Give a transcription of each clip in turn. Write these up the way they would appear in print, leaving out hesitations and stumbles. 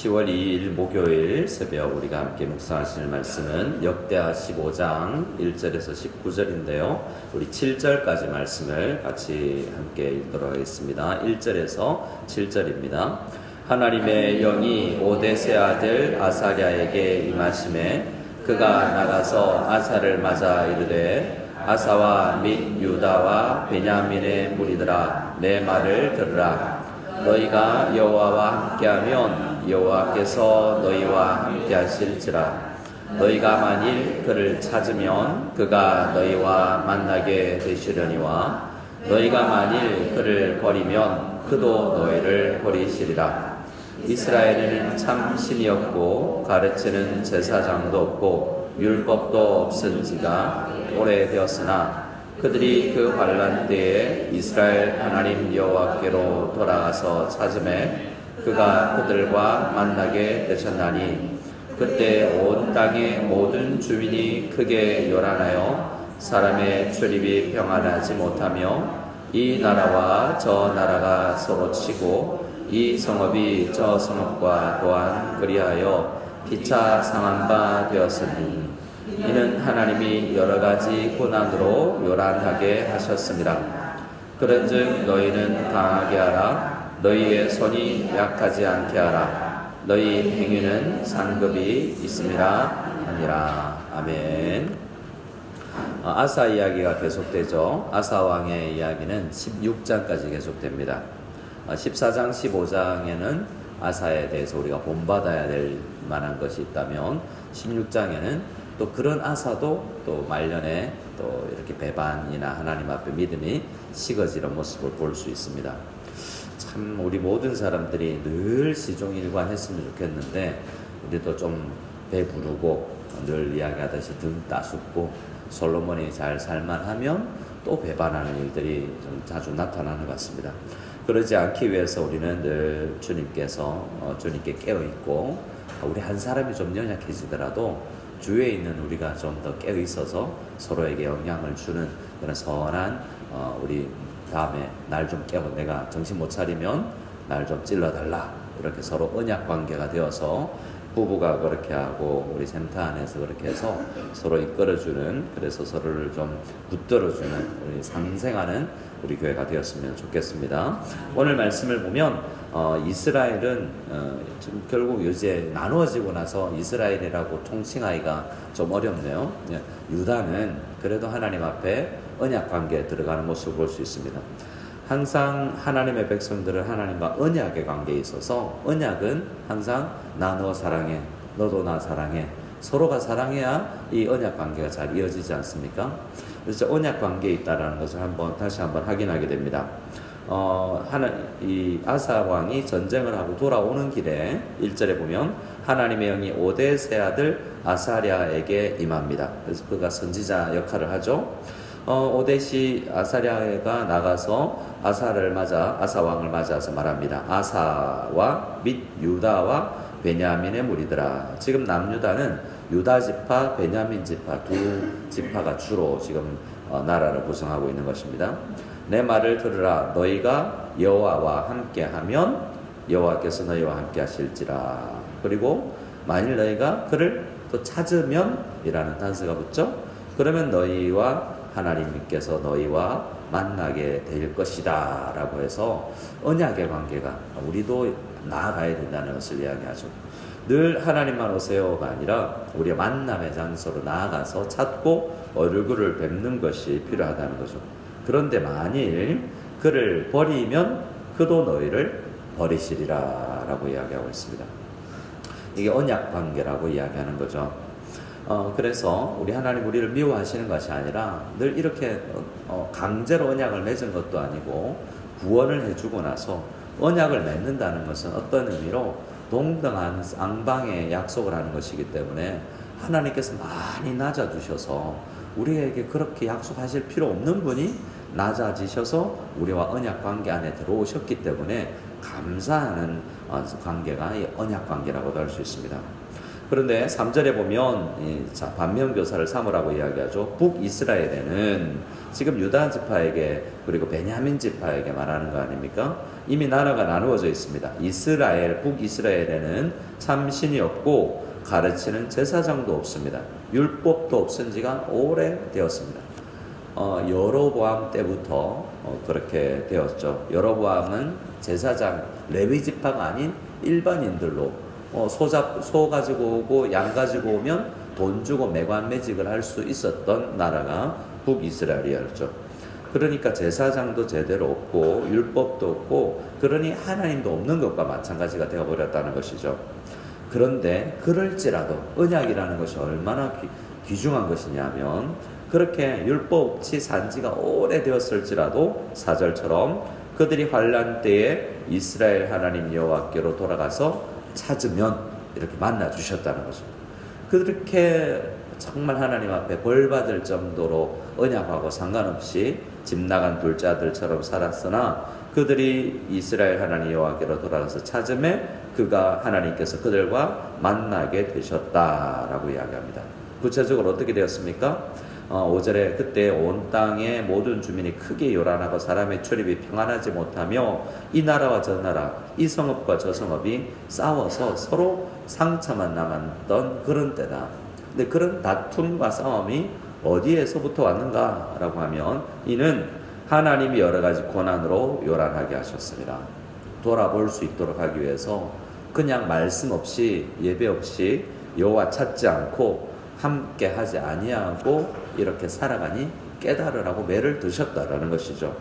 10월 2일 목요일 새벽 우리가 함께 묵상하실 말씀은 역대하 15장 1절에서 19절인데요. 우리 7절까지 말씀을 같이 함께 읽도록 하겠습니다. 1절에서 7절입니다. 하나님의 영이 오데세 아들 아사랴에게 임하심에 그가 나가서 아사를 맞아 이르되 아사와 및 유다와 베냐민의 무리들아 내 말을 들으라. 너희가 여호와와 함께하면 여호와께서 너희와 함께하실지라. 너희가 만일 그를 찾으면 그가 너희와 만나게 되시려니와 너희가 만일 그를 버리면 그도 너희를 버리시리라. 이스라엘에는 참 신이 없고 가르치는 제사장도 없고 율법도 없은 지가 오래되었으나 그들이 그 환난 때에 이스라엘 하나님 여호와께로 돌아가서 찾음에 그가 그들과 만나게 되셨나니 그때 온 땅의 모든 주민이 크게 요란하여 사람의 출입이 평안하지 못하며 이 나라와 저 나라가 서로 치고 이 성읍이 저 성읍과 또한 그리하여 피차 상한 바 되었으니 이는 하나님이 여러 가지 고난으로 요란하게 하셨습니다. 그런즉 너희는 강하게 하라. 너희의 손이 약하지 않게 하라. 너희 행위는 상급이 있음이라 하니라. 아멘. 아사 이야기가 계속되죠. 아사 왕의 이야기는 16장까지 계속됩니다. 14장, 15장에는 아사에 대해서 우리가 본받아야 될 만한 것이 있다면 16장에는 또 그런 아사도 또 말년에 또 이렇게 배반이나 하나님 앞에 믿음이 식어지는 모습을 볼 수 있습니다. 참 우리 모든 사람들이 늘 시종일관했으면 좋겠는데 우리도 좀 배부르고 늘 이야기하듯이 등 따숩고 솔로몬이 잘 살만하면 또 배반하는 일들이 좀 자주 나타나는 것 같습니다. 그러지 않기 위해서 우리는 늘 주님께 깨어있고 우리 한 사람이 좀 연약해지더라도 주위에 있는 우리가 좀 더 깨어 있어서 서로에게 영향을 주는 그런 선한 우리 다음에 날 좀 깨워 내가 정신 못 차리면 날 좀 찔러달라 이렇게 서로 언약 관계가 되어서 부부가 그렇게 하고 우리 센터 안에서 그렇게 해서 서로 이끌어주는 그래서 서로를 좀 붙들어주는 우리 상생하는 우리 교회가 되었으면 좋겠습니다. 오늘 말씀을 보면 이스라엘은 지금 결국 이제 나누어지고 나서 이스라엘이라고 통칭하기가 좀 어렵네요. 유다는 그래도 하나님 앞에 언약 관계에 들어가는 모습을 볼 수 있습니다. 항상 하나님의 백성들은 하나님과 언약의 관계에 있어서 언약은 항상 나 너 사랑해 너도 나 사랑해 서로가 사랑해야 이 언약 관계가 잘 이어지지 않습니까? 그래서 언약 관계에 있다는 것을 다시 한번 확인하게 됩니다. 이 아사 왕이 전쟁을 하고 돌아오는 길에 1절에 보면 하나님의 영이 오데세 아들 아사랴에게 임합니다. 그래서 그가 선지자 역할을 하죠. 오데시 아사랴가 나가서 아사 왕을 맞아서 말합니다. 아사와 및 유다와 베냐민의 무리들아. 지금 남유다는 유다 지파, 베냐민 지파 두 지파가 주로 지금 나라를 구성하고 있는 것입니다. 내 말을 들으라. 너희가 여호와와 함께하면 여호와께서 너희와 함께하실지라. 그리고 만일 너희가 그를 또 찾으면 이라는 단서가 붙죠. 그러면 너희와 하나님께서 너희와 만나게 될 것이다 라고 해서 언약의 관계가 우리도 나아가야 된다는 것을 이야기하죠. 늘 하나님만 오세요가 아니라 우리의 만남의 장소로 나아가서 찾고 얼굴을 뵙는 것이 필요하다는 거죠. 그런데 만일 그를 버리면 그도 너희를 버리시리라 라고 이야기하고 있습니다. 이게 언약 관계라고 이야기하는 거죠. 그래서 우리 하나님 우리를 미워하시는 것이 아니라 늘 이렇게 강제로 언약을 맺은 것도 아니고 구원을 해주고 나서 언약을 맺는다는 것은 어떤 의미로 동등한 쌍방의 약속을 하는 것이기 때문에 하나님께서 많이 낮아주셔서 우리에게 그렇게 약속하실 필요 없는 분이 낮아지셔서 우리와 언약 관계 안에 들어오셨기 때문에 감사하는 관계가 이 언약 관계라고도 할 수 있습니다. 그런데 3절에 보면 반면교사를 삼으라고 이야기하죠. 북이스라엘에는 지금 유다 지파에게 그리고 베냐민 지파에게 말하는 거 아닙니까? 이미 나라가 나누어져 있습니다. 이스라엘, 북이스라엘에는 참 신이 없고 가르치는 제사장도 없습니다. 율법도 없은 지가 오래되었습니다. 여로보암 때부터 그렇게 되었죠. 여로보암은 제사장, 레위 지파가 아닌 일반인들로 소 가지고 오고 양 가지고 오면 돈 주고 매관매직을 할 수 있었던 나라가 북이스라엘이었죠. 그러니까 제사장도 제대로 없고 율법도 없고 그러니 하나님도 없는 것과 마찬가지가 되어버렸다는 것이죠. 그런데 그럴지라도 언약이라는 것이 얼마나 귀중한 것이냐면 그렇게 율법 없이 산 지가 오래되었을지라도 4절처럼 그들이 환난 때에 이스라엘 하나님 여호와께로 돌아가서 찾으면 이렇게 만나 주셨다는 거죠. 그렇게 정말 하나님 앞에 벌 받을 정도로 언약하고 상관없이 집 나간 둘째 아들처럼 살았으나 그들이 이스라엘 하나님 여호와께로 돌아가서 찾음에 그가 하나님께서 그들과 만나게 되셨다라고 이야기합니다. 구체적으로 어떻게 되었습니까? 5절에 그때 온 땅의 모든 주민이 크게 요란하고 사람의 출입이 평안하지 못하며 이 나라와 저 나라, 이 성읍과 저 성읍이 싸워서 서로 상처만 남았던 그런 때다. 근데 그런 다툼과 싸움이 어디에서부터 왔는가라고 하면 이는 하나님이 여러 가지 고난으로 요란하게 하셨습니다. 돌아볼 수 있도록 하기 위해서 그냥 말씀 없이 예배 없이 여호와 찾지 않고 함께 하지 아니하고 이렇게 살아가니 깨달으라고 매를 드셨다라는 것이죠.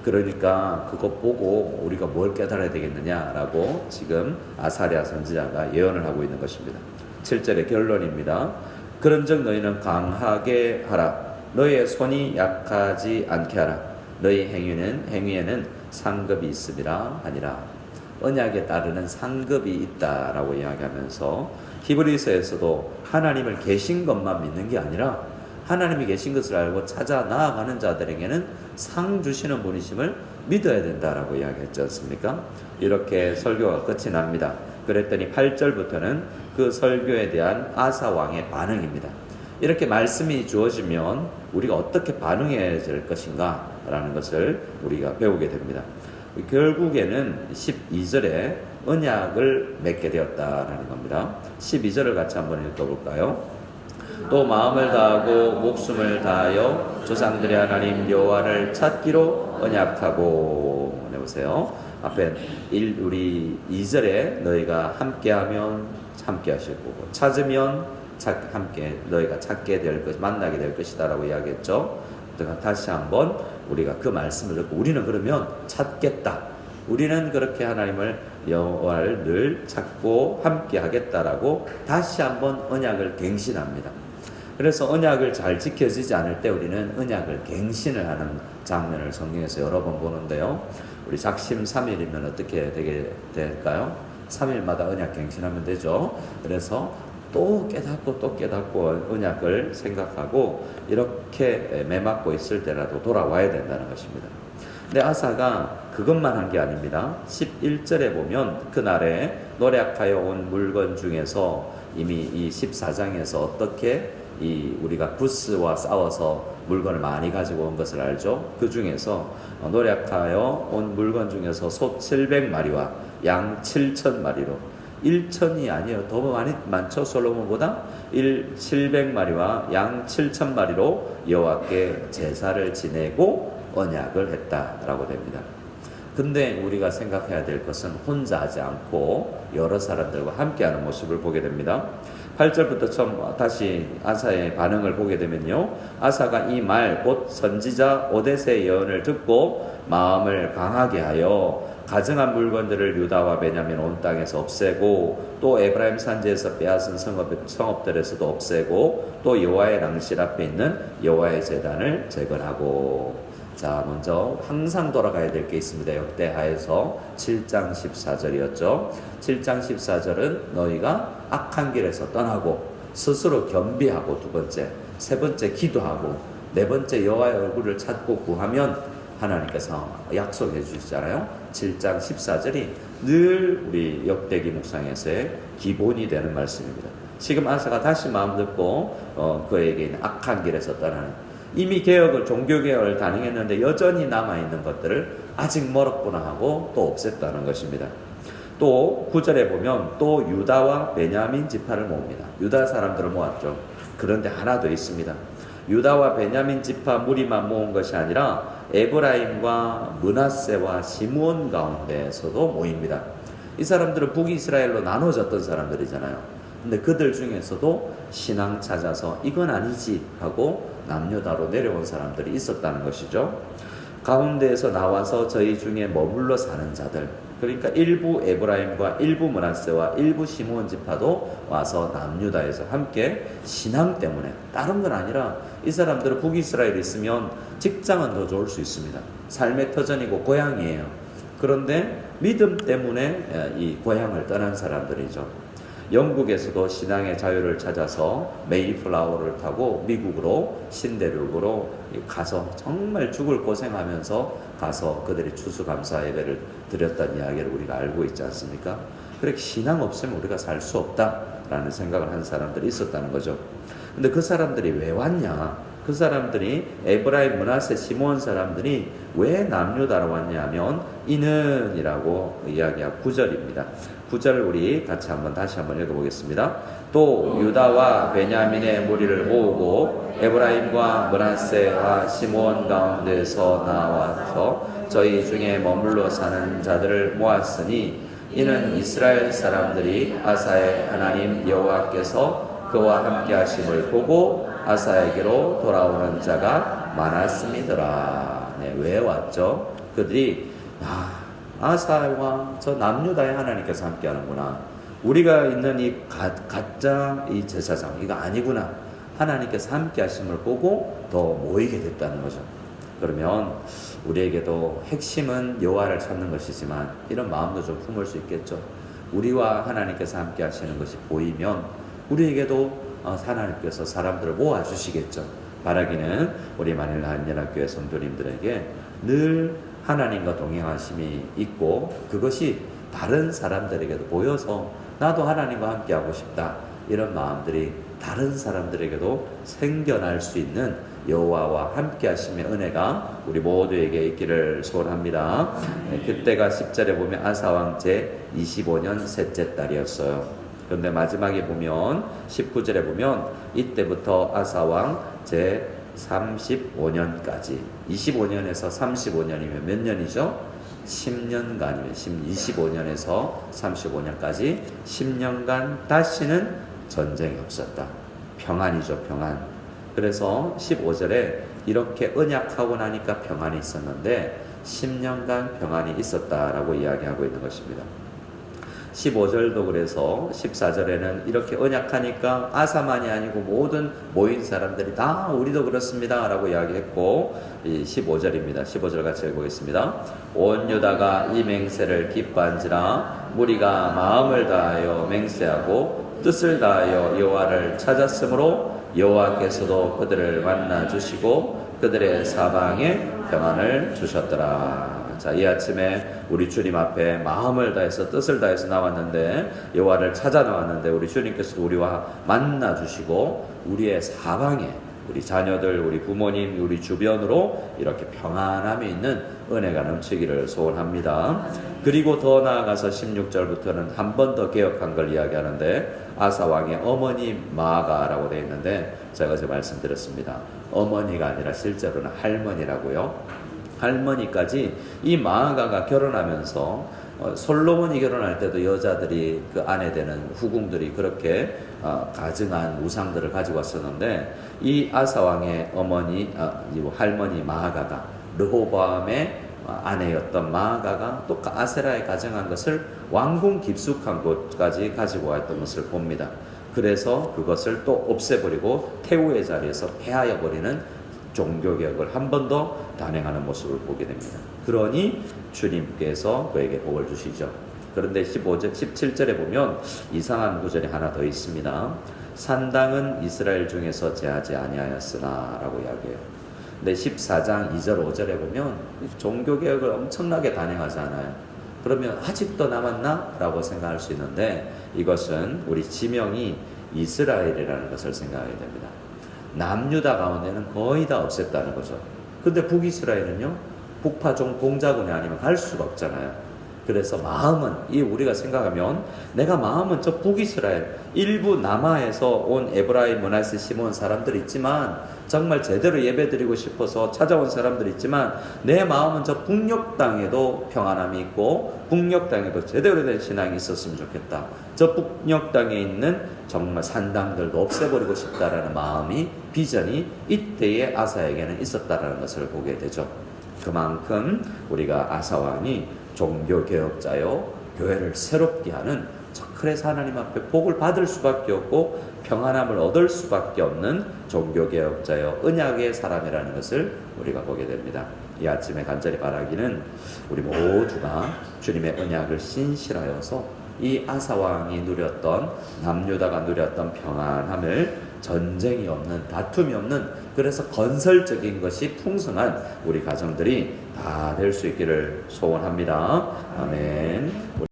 그러니까 그것 보고 우리가 뭘 깨달아야 되겠느냐라고 지금 아사랴 선지자가 예언을 하고 있는 것입니다. 7절의 결론입니다. 그런즉 너희는 강하게 하라. 너희의 손이 약하지 않게 하라. 너희 행위에는 상급이 있음이라 하니라. 언약에 따르는 상급이 있다라고 이야기하면서 히브리서에서도 하나님을 계신 것만 믿는 게 아니라 하나님이 계신 것을 알고 찾아 나아가는 자들에게는 상 주시는 분이심을 믿어야 된다라고 이야기했지 않습니까? 이렇게 설교가 끝이 납니다. 그랬더니 8절부터는 그 설교에 대한 아사 왕의 반응입니다. 이렇게 말씀이 주어지면 우리가 어떻게 반응해야 될 것인가 라는 것을 우리가 배우게 됩니다. 결국에는 12절에 언약을 맺게 되었다라는 겁니다. 12절을 같이 한번 읽어볼까요? 또 마음을 다하고 목숨을 다하여 조상들의 하나님 여호와를 찾기로 언약하고. 보세요. 앞에 우리 2절에 너희가 함께하면 함께 하실 거고 찾으면 함께 너희가 찾게 될 것, 만나게 될 것이다라고 이야기했죠. 다시 한번 우리가 그 말씀을 듣고 우리는 그러면 찾겠다. 우리는 그렇게 하나님을 여호와를 늘 찾고 함께 하겠다라고 다시 한번 언약을 갱신합니다. 그래서 언약을 잘 지켜지지 않을 때 우리는 언약을 갱신을 하는 장면을 성경에서 여러 번 보는데요. 우리 작심 3일이면 어떻게 되게 될까요? 3일마다 언약 갱신하면 되죠. 그래서 또 깨닫고 언약을 생각하고 이렇게 매맞고 있을 때라도 돌아와야 된다는 것입니다. 근데 아사가 그것만 한 게 아닙니다. 11절에 보면 그날에 노력하여 온 물건 중에서 이미 이 14장에서 어떻게 우리가 구스와 싸워서 물건을 많이 가지고 온 것을 알죠. 그 중에서 노력하여 온 물건 중에서 소 700마리와 양 7,000마리로 1,000이 아니에요. 더 많죠. 솔로몬보다 700마리와 양 7,000마리로 여호와께 제사를 지내고 언약을 했다라고 됩니다. 근데 우리가 생각해야 될 것은 혼자 하지 않고 여러 사람들과 함께하는 모습을 보게 됩니다. 8절부터 처음 다시 아사의 반응을 보게 되면요. 아사가 이 말 곧 선지자 오뎃의 예언을 듣고 마음을 강하게 하여 가증한 물건들을 유다와 베냐민 온 땅에서 없애고 또 에브라임 산지에서 빼앗은 성읍들에서도 없애고 또 여호와의 낭실 앞에 있는 여호와의 제단을 재건하고. 자, 먼저 항상 돌아가야 될 게 있습니다. 역대하에서 7장 14절이었죠. 7장 14절은 너희가 악한 길에서 떠나고 스스로 겸비하고 두 번째, 세 번째 기도하고 네 번째 여호와의 얼굴을 찾고 구하면 하나님께서 약속해 주시잖아요. 7장 14절이 늘 우리 역대기 묵상에서의 기본이 되는 말씀입니다. 지금 아사가 다시 마음 듣고 그에게 있는 악한 길에서 떠나는 이미 개혁을 종교개혁을 단행했는데 여전히 남아있는 것들을 아직 멀었구나 하고 또 없앴다는 것입니다. 또 9절에 보면 또 유다와 베냐민 지파를 모읍니다. 유다 사람들을 모았죠. 그런데 하나 더 있습니다. 유다와 베냐민 지파 무리만 모은 것이 아니라 에브라임과 므낫세와 시므온 가운데에서도 모입니다. 이 사람들은 북이스라엘로 나눠졌던 사람들이잖아요. 근데 그들 중에서도 신앙 찾아서 이건 아니지 하고 남유다로 내려온 사람들이 있었다는 것이죠. 가운데에서 나와서 저희 중에 머물러 사는 자들, 그러니까 일부 에브라임과 일부 므낫세와 일부 시므온 지파도 와서 남유다에서 함께 신앙 때문에, 다른 건 아니라 이 사람들은 북이스라엘에 있으면 직장은 더 좋을 수 있습니다. 삶의 터전이고 고향이에요. 그런데 믿음 때문에 이 고향을 떠난 사람들이죠. 영국에서도 신앙의 자유를 찾아서 메이플라워를 타고 미국으로 신대륙으로 가서 정말 죽을 고생하면서 가서 그들이 추수감사 예배를 드렸다는 이야기를 우리가 알고 있지 않습니까? 그렇게 신앙 없으면 우리가 살 수 없다라는 생각을 한 사람들이 있었다는 거죠. 근데 그 사람들이 왜 왔냐? 그 사람들이 에브라임, 므낫세, 시므온 사람들이 왜 남유다로 왔냐면 이는 이라고 이야기하고 9절입니다. 9절 우리 같이 다시 한번 읽어보겠습니다. 또 유다와 베냐민의 무리를 모으고 에브라임과 므낫세와 시므온 가운데서 나와서 저희 중에 머물러 사는 자들을 모았으니 이는 이스라엘 사람들이 아사의 하나님 여호와께서 그와 함께 하심을 보고 아사에게로 돌아오는 자가 많았음이더라. 네, 왜 왔죠? 그들이 아사와 저 남유다의 하나님께서 함께 하는구나. 우리가 있는 이 가짜 이 제사장 이거 아니구나. 하나님께서 함께 하심을 보고 더 모이게 됐다는 거죠. 그러면 우리에게도 핵심은 여호와를 찾는 것이지만 이런 마음도 좀 품을 수 있겠죠. 우리와 하나님께서 함께 하시는 것이 보이면 우리에게도 하나님께서 사람들을 모아주시겠죠. 바라기는 우리 마닐라 한연합교회 성도님들에게 늘 하나님과 동행하심이 있고 그것이 다른 사람들에게도 보여서 나도 하나님과 함께하고 싶다 이런 마음들이 다른 사람들에게도 생겨날 수 있는 여호와와 함께하심의 은혜가 우리 모두에게 있기를 소원합니다. 그때가 10절에 보면 아사왕 제 25년 셋째 달이었어요. 그런데 마지막에 보면 19절에 보면 이때부터 아사왕 제 35년까지 25년에서 35년이면 몇 년이죠? 10년간이면 25년에서 35년까지 10년간 다시는 전쟁이 없었다. 평안이죠, 평안. 그래서 15절에 이렇게 언약하고 나니까 평안이 있었는데 10년간 평안이 있었다라고 이야기하고 있는 것입니다. 15절도 그래서 14절에는 이렇게 언약하니까 아사만이 아니고 모든 모인 사람들이 다 우리도 그렇습니다 라고 이야기했고 15절입니다. 15절 같이 읽어보겠습니다. 온 유다가 이 맹세를 기뻐한지라 무리가 마음을 다하여 맹세하고 뜻을 다하여 여호와를 찾았으므로 여호와께서도 그들을 만나 주시고 그들의 사방에 평안을 주셨더라. 자, 이 아침에 우리 주님 앞에 마음을 다해서 뜻을 다해서 나왔는데 여호와를 찾아 나왔는데 우리 주님께서도 우리와 만나 주시고 우리의 사방에 우리 자녀들, 우리 부모님, 우리 주변으로 이렇게 평안함이 있는 은혜가 넘치기를 소원합니다. 그리고 더 나아가서 16절부터는 한 번 더 개혁한 걸 이야기하는데 아사왕의 어머니 마아가라고 되어 있는데 제가 어제 말씀드렸습니다. 어머니가 아니라 실제로는 할머니라고요. 할머니까지 이 마아가가 결혼하면서 솔로몬이 결혼할 때도 여자들이 그 아내 되는 후궁들이 그렇게 가증한 우상들을 가지고 왔었는데 이 아사왕의 어머니 할머니 마아가가 르호보암의 아내였던 마아가가 또 아세라에 가정한 것을 왕궁 깊숙한 곳까지 가지고 왔던 것을 봅니다. 그래서 그것을 또 없애버리고 태우의 자리에서 폐하여버리는 종교개혁을 한 번 더 단행하는 모습을 보게 됩니다. 그러니 주님께서 그에게 복을 주시죠. 그런데 15절, 17절에 보면 이상한 구절이 하나 더 있습니다. 산당은 이스라엘 중에서 제하지 아니하였으나 라고 이야기해요. 근데 14장 2절 5절에 보면 종교개혁을 엄청나게 단행하지 않아요. 그러면 아직도 남았나? 라고 생각할 수 있는데 이것은 우리 지명이 이스라엘이라는 것을 생각하게 됩니다. 남유다 가운데는 거의 다 없앴다는 거죠. 근데 북이스라엘은요, 북파종 동자군이 아니면 갈 수가 없잖아요. 그래서 마음은 우리가 생각하면 내가 마음은 저 북이스라엘 일부 남하에서 온 에브라임, 므낫세, 시몬 사람들이 있지만 정말 제대로 예배드리고 싶어서 찾아온 사람들이 있지만 내 마음은 저 북녘 땅에도 평안함이 있고 북녘 땅에도 제대로 된 신앙이 있었으면 좋겠다. 저 북녘 땅에 있는 정말 산당들도 없애버리고 싶다라는 마음이, 비전이 이때의 아사에게는 있었다라는 것을 보게 되죠. 그만큼 우리가 아사왕이 종교개혁자요, 교회를 새롭게 하는, 그래서 하나님 앞에 복을 받을 수밖에 없고 평안함을 얻을 수밖에 없는 종교개혁자요, 언약의 사람이라는 것을 우리가 보게 됩니다. 이 아침에 간절히 바라기는 우리 모두가 주님의 언약을 신실하여서 이 아사왕이 누렸던, 남유다가 누렸던 평안함을, 전쟁이 없는, 다툼이 없는, 그래서 건설적인 것이 풍성한 우리 가정들이 다 될 수 있기를 소원합니다. 아멘. 우리